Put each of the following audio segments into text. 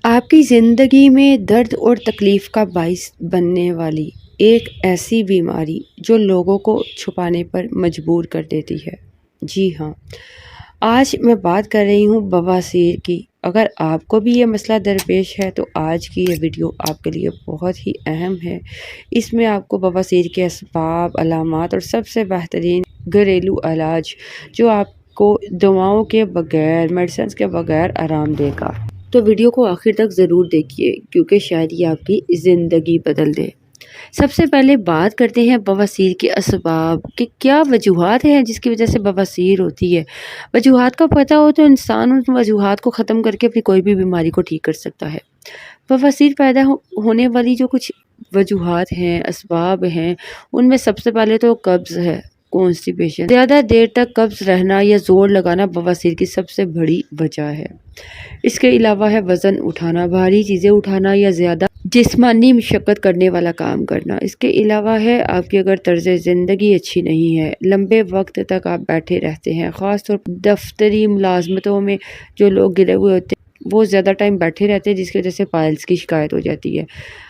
आपकी ज़िंदगी में दर्द और तकलीफ़ का बाइस बनने वाली एक ऐसी बीमारी जो लोगों को छुपाने पर मजबूर कर देती है। जी हाँ, आज मैं बात कर रही हूँ बवासीर की। अगर आपको भी ये मसला दरपेश है तो आज की ये वीडियो आपके लिए बहुत ही अहम है। इसमें आपको बवासीर के असबाब, अलामात और सबसे बेहतरीन घरेलू इलाज जो आपको दवाओं के बगैर, मेडिसिन के बगैर आराम देगा। तो वीडियो को आखिर तक ज़रूर देखिए क्योंकि शायद ये आपकी ज़िंदगी बदल दे। सबसे पहले बात करते हैं बवासीर के असबाब कि क्या वजूहात हैं जिसकी वजह से बवासीर होती है। वजूहात का पता हो तो इंसान उन वजूहात को ख़त्म करके अपनी कोई भी बीमारी को ठीक कर सकता है। बवासीर पैदा होने वाली जो कुछ वजूहात हैं, असबाब हैं, उनमें सबसे पहले तो कब्ज़ है, कॉन्स्टिपेशन। ज़्यादा देर तक कब्ज़ रहना या ज़ोर लगाना बवासीर की सबसे बड़ी वजह है। इसके अलावा है वज़न उठाना, भारी चीज़ें उठाना या ज़्यादा जिस्मानी मशक्क़त करने वाला काम करना। इसके अलावा है आपकी अगर तर्ज़ ज़िंदगी अच्छी नहीं है, लंबे वक्त तक आप बैठे रहते हैं, ख़ास तौर पर दफ्तरी मुलाजमतों में जो लोग गिरे हुए होते हैं वो ज़्यादा टाइम बैठे रहते हैं जिसकी वजह से पाइल्स की शिकायत हो जाती है।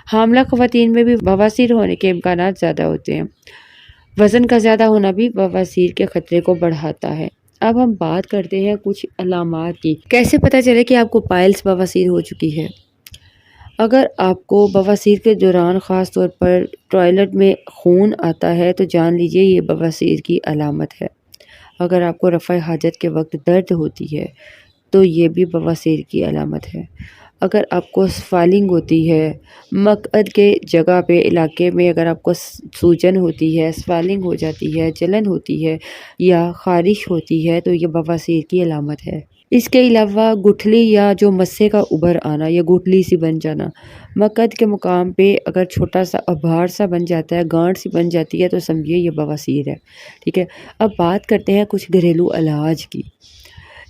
हामला ख़वातीन में भी बवासीर होने के इम्कानात ज़्यादा होते हैं। वज़न का ज़्यादा होना भी बवासीर के ख़तरे को बढ़ाता है। अब हम बात करते हैं कुछ अलामात की। कैसे पता चले कि आपको पाइल्स बवासीर हो चुकी है। अगर आपको बवासीर के दौरान ख़ास तौर पर टॉयलेट में खून आता है तो जान लीजिए ये बवासीर की अलामत है। अगर आपको रफ़ा हाजत के वक्त दर्द होती है तो ये भी बवासीर की अलामत है। अगर आपको स्वेलिंग होती है, मक़अद के जगह पे इलाके में अगर आपको सूजन होती है, स्वेलिंग हो जाती है, जलन होती है या ख़ारिश होती है तो ये बवासीर की अलामत है। इसके अलावा गुठली या जो मस्से का उभर आना या गुठली सी बन जाना, मक़अद के मुकाम पे अगर छोटा सा आभार सा बन जाता है, गांठ सी बन जाती है तो समझिए ये बवासीर है। ठीक है, अब बात करते हैं कुछ घरेलू इलाज की,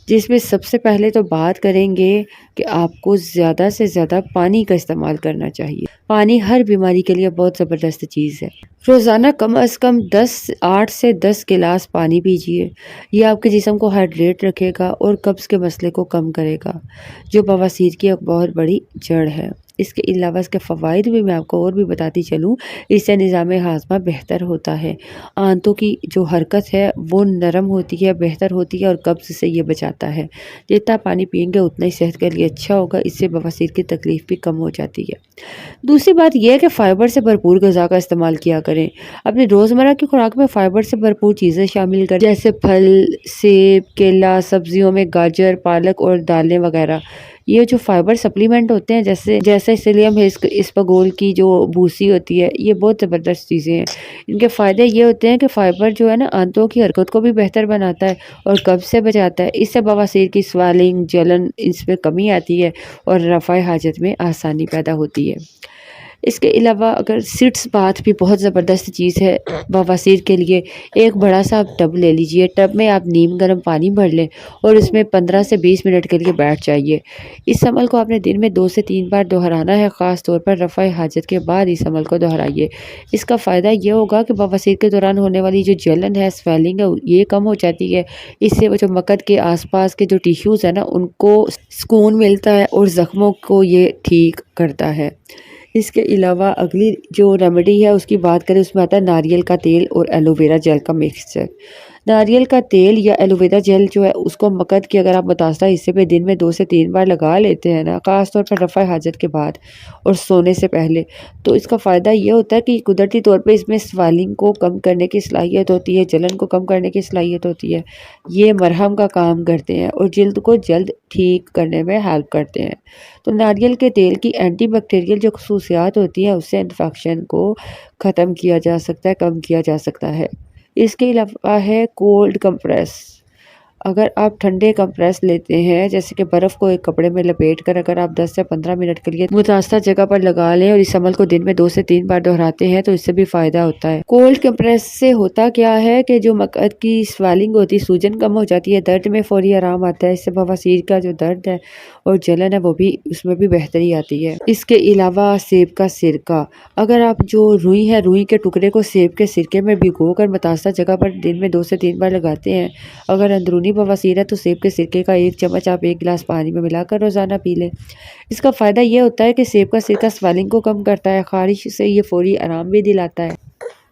जिसमें सबसे पहले तो बात करेंगे कि आपको ज़्यादा से ज़्यादा पानी का इस्तेमाल करना चाहिए। पानी हर बीमारी के लिए बहुत ज़बरदस्त चीज़ है। रोज़ाना कम से कम 8 से 10 गिलास पानी पीजिए। ये आपके जिस्म को हाइड्रेट रखेगा और कब्ज़ के मसले को कम करेगा, जो बवासीर की एक बहुत बड़ी जड़ है। इसके अलावा इसके फ़वाइद भी मैं आपको और भी बताती चलूँ। इससे निज़ाम हाज़मा बेहतर होता है, आंतों की जो हरकत है वो नरम होती है, बेहतर होती है और कब्ज़ से ये बचाता है। जितना पानी पिएंगे उतना ही सेहत के लिए अच्छा होगा। इससे बवासीर की तकलीफ़ भी कम हो जाती है। दूसरी बात यह है कि फ़ाइबर से भरपूर ग़िज़ा का इस्तेमाल किया करें। अपनी रोज़मर्रा की खुराक में फ़ाइबर से भरपूर चीज़ें शामिल करें, जैसे फल, सेब, केला, सब्जियों में गाजर, पालक और दालें वगैरह। ये जो फ़ाइबर सप्लीमेंट होते हैं जैसे इसीलिए हम इसबगोल की जो भूसी होती है, ये बहुत ज़बरदस्त चीज़ें हैं। इनके फ़ायदे ये होते हैं कि फ़ाइबर जो है ना आंतों की हरकत को भी बेहतर बनाता है और कब्ज़ से बचाता है। इससे बवासीर की स्वेलिंग, जलन इसमें कमी आती है और रफ़ा हाजत में आसानी पैदा होती है। इसके अलावा अगर सिट्स बाथ भी बहुत ज़बरदस्त चीज़ है बवासीर के लिए। एक बड़ा सा आप टब ले लीजिए, टब में आप नीम गर्म पानी भर लें और इसमें 15 से 20 मिनट के लिए बैठ जाइए। इस अमल को आपने दिन में 2 से 3 बार दोहराना है, ख़ास तौर पर रफ़ा हाजत के बाद इस अमल को दोहराइए। इसका फ़ायदा ये होगा कि बवासीर के दौरान होने वाली जो जलन है, स्वेलिंग है, ये कम हो जाती है। इससे वो जो मक़अद के आसपास के जो टिश्यूज़ हैं ना उनको सुकून मिलता है और ज़ख्मों को ये ठीक करता है। इसके अलावा अगली जो रेमेडी है उसकी बात करें, उसमें आता है नारियल का तेल और एलोवेरा जेल का मिक्सचर। नारियल का तेल या एलोवेरा जेल जो है उसको मक़अद की अगर आप मुतासरा हिस्से पे दिन में 2 से 3 बार लगा लेते हैं ना, ख़ास तौर पर रफ़ा हाजत के बाद और सोने से पहले, तो इसका फ़ायदा ये होता है कि कुदरती तौर पे इसमें स्वेलिंग को कम करने की सलाहियत होती है, जलन को कम करने की सलाहियत होती है। ये मरहम का काम करते हैं और जल्द को जल्द ठीक करने में हेल्प करते हैं। तो नारियल के तेल की एंटी बैक्टीरियल जो खसूसियात होती हैं उससे इन्फेक्शन को ख़त्म किया जा सकता है, कम किया जा सकता है। इसके अलावा है कोल्ड कंप्रेस। अगर आप ठंडे कंप्रेस लेते हैं, जैसे कि बर्फ़ को एक कपड़े में लपेट कर अगर आप 10 से 15 मिनट के लिए मुतासरा जगह पर लगा लें और इस अमल को दिन में 2 से 3 बार दोहराते हैं तो इससे भी फ़ायदा होता है। कोल्ड कंप्रेस से होता क्या है कि जो मक़अद की स्वेलिंग होती है, सूजन कम हो जाती है, दर्द में फ़ौरी आराम आता है। इससे बवासीर का जो दर्द है और जलन है वो भी उसमें भी बेहतरी आती है। इसके अलावा सेब का सिरका, अगर आप जो रुई है, रुई के टुकड़े को सेब के सिरके में भिगो कर मुतासरा जगह पर दिन में 2 से 3 बार लगाते हैं, अगर अंदरूनी خونی بواسیر ہے تو سیب کے سرکے کا 1 چمچ آپ 1 گلاس پانی میں ملا کر روزانہ پی لیں۔ اس کا فائدہ یہ ہوتا ہے کہ سیب کا سرکہ سویلنگ کو کم کرتا ہے، خارش سے یہ فوری آرام بھی دلاتا ہے۔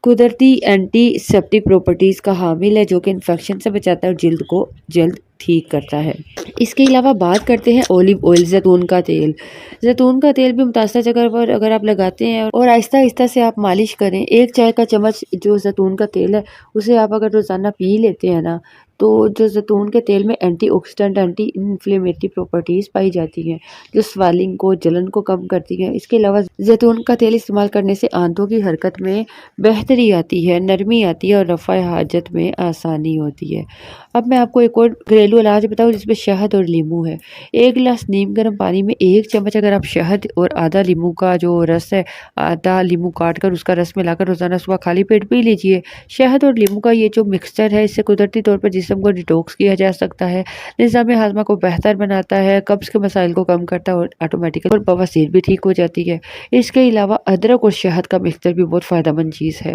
قدرتی اینٹی سیپٹک پراپرٹیز کا حامل ہے جو کہ انفیکشن سے بچاتا ہے اور جلد کو جلد ٹھیک کرتا ہے۔ اس کے علاوہ بات کرتے ہیں اولیو آئل، زیتون کا تیل۔ زیتون کا تیل بھی متاثرہ جگہ پر اگر آپ لگاتے ہیں اور آہستہ آہستہ سے آپ مالش کریں، 1 چائے کا چمچ جو زیتون کا تیل ہے اسے آپ اگر روزانہ پی لیتے ہیں نا، تو جو زیتون کے تیل میں antioxidant, anti inflammatory properties پائی جاتی ہیں جو سویلنگ کو، جلن کو کم کرتی ہیں۔ اس کے علاوہ زیتون کا تیل استعمال کرنے سے آنتوں کی حرکت میں بہتری آتی ہے، نرمی آتی ہے اور رفع حاجت میں آسانی ہوتی ہے۔ اب میں آپ کو ایک اور گھریلو علاج بتاؤں جس میں شہد اور لیمو ہے۔ 1 گلاس نیم گرم پانی میں 1 چمچ اگر آپ شہد اور آدھا لیمو کا جو رس ہے، آدھا لیمو کاٹ کر اس کا رس ملا کر روزانہ صبح خالی پیٹ پی لیجئے۔ شہد اور لیمو کا یہ جو مکسچر ہے اس سے قدرتی طور پر جسم کو ڈیٹاکس کیا جا سکتا ہے، نظام ہاضمہ کو بہتر بناتا ہے، قبض کے مسائل کو کم کرتا ہے اور آٹومیٹکلی اور بواسیر بھی ٹھیک ہو جاتی ہے۔ اس کے علاوہ ادرک اور شہد کا مکسچر بھی بہت فائدہ مند چیز ہے۔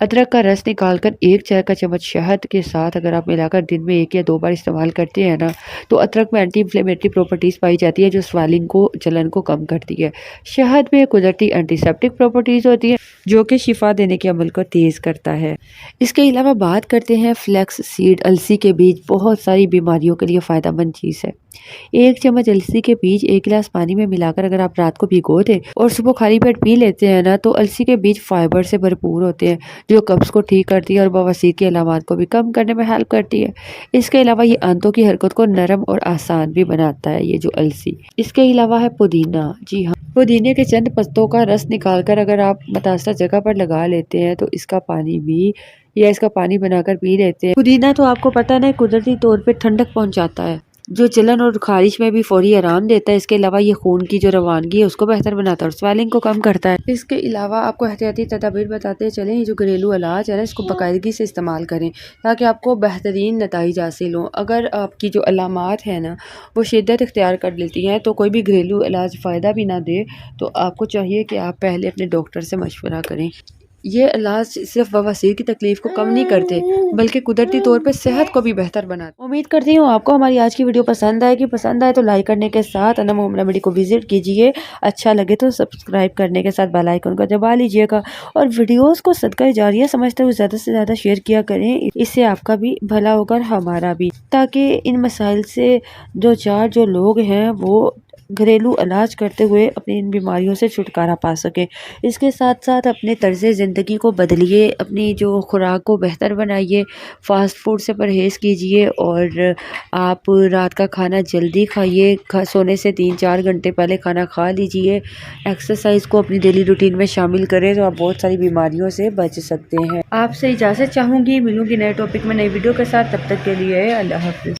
ادرک کا رس نکال کر 1 چائے کا چمچ شہد کے ساتھ اگر آپ ملا کر دن میں 1 یا 2 بار استعمال کرتے ہیں نا، تو ادرک میں اینٹی انفلیمیٹری پراپرٹیز پائی جاتی ہے جو سویلنگ کو، جلن کو کم کرتی ہے۔ شہد میں قدرتی اینٹی سیپٹک پراپرٹیز ہوتی ہیں جو کہ شفا دینے کے عمل کو تیز کرتا ہے۔ اس کے علاوہ بات کرتے ہیں فلیکس سیڈ، السی کے بیج بہت ساری بیماریوں کے لیے فائدہ مند چیز ہے۔ 1 چمچ السی کے بیج 1 گلاس پانی میں ملا کر اگر آپ رات کو بھگو دیں اور صبح خالی پیٹ پی لیتے ہیں نا، تو السی کے بیج فائبر سے بھرپور ہوتے ہیں جو قبض کو ٹھیک کرتی ہے اور بواسیر کی علامات کو بھی کم کرنے میں ہیلپ کرتی ہے۔ اس کے علاوہ یہ آنتوں کی حرکت کو نرم اور آسان بھی بناتا ہے یہ جو السی۔ اس کے علاوہ ہے پودینہ۔ جی ہاں، پودینے کے چند پتوں کا رس نکال کر اگر آپ متاثرہ جگہ پر لگا لیتے ہیں تو اس کا پانی بنا کر پی لیتے ہیں۔ پودینہ تو آپ کو پتہ نا قدرتی طور پہ ٹھنڈک پہنچاتا ہے جو جلن اور خارش میں بھی فوری آرام دیتا ہے۔ اس کے علاوہ یہ خون کی جو روانگی ہے اس کو بہتر بناتا ہے اور سویلنگ کو کم کرتا ہے۔ اس کے علاوہ آپ کو احتیاطی تدابیر بتاتے چلیں، یہ جو گھریلو علاج ہے نا اس کو باقاعدگی سے استعمال کریں تاکہ آپ کو بہترین نتائج حاصل ہوں۔ اگر آپ کی جو علامات ہیں نا وہ شدت اختیار کر لیتی ہیں تو کوئی بھی گھریلو علاج فائدہ بھی نہ دے تو آپ کو چاہیے کہ آپ پہلے اپنے ڈاکٹر سے مشورہ کریں۔ یہ علاج صرف بواسیر کی تکلیف کو کم نہیں کرتے بلکہ قدرتی طور پہ صحت کو بھی بہتر بناتے۔ امید کرتی ہوں آپ کو ہماری آج کی ویڈیو پسند آئے گی۔ پسند آئے تو لائک کرنے کے ساتھ انم ہوم ریمیڈی کو وزٹ کیجئے، اچھا لگے تو سبسکرائب کرنے کے ساتھ بیل آئیکن کو دبا لیجئے گا اور ویڈیوز کو صدقہ جاریہ سمجھتے ہوئے زیادہ سے زیادہ شیئر کیا کریں، اس سے آپ کا بھی بھلا ہوگا اور ہمارا بھی، تاکہ ان مسائل سے جو لوگ ہیں وہ گھریلو علاج کرتے ہوئے اپنی ان بیماریوں سے چھٹکارا پا سکیں۔ اس کے ساتھ ساتھ اپنے طرز زندگی کو بدلیے، اپنی جو خوراک کو بہتر بنائیے، فاسٹ فوڈ سے پرہیز کیجیے اور آپ رات کا کھانا جلدی کھائیے، سونے سے 3-4 گھنٹے پہلے کھانا کھا لیجیے۔ ایکسرسائز کو اپنی ڈیلی روٹین میں شامل کریں تو آپ بہت ساری بیماریوں سے بچ سکتے ہیں۔ آپ سے اجازت چاہوں گی، ملوں گی نئے ٹاپک میں نئی ویڈیو کے ساتھ، تب تک کے لیے اللہ حافظ۔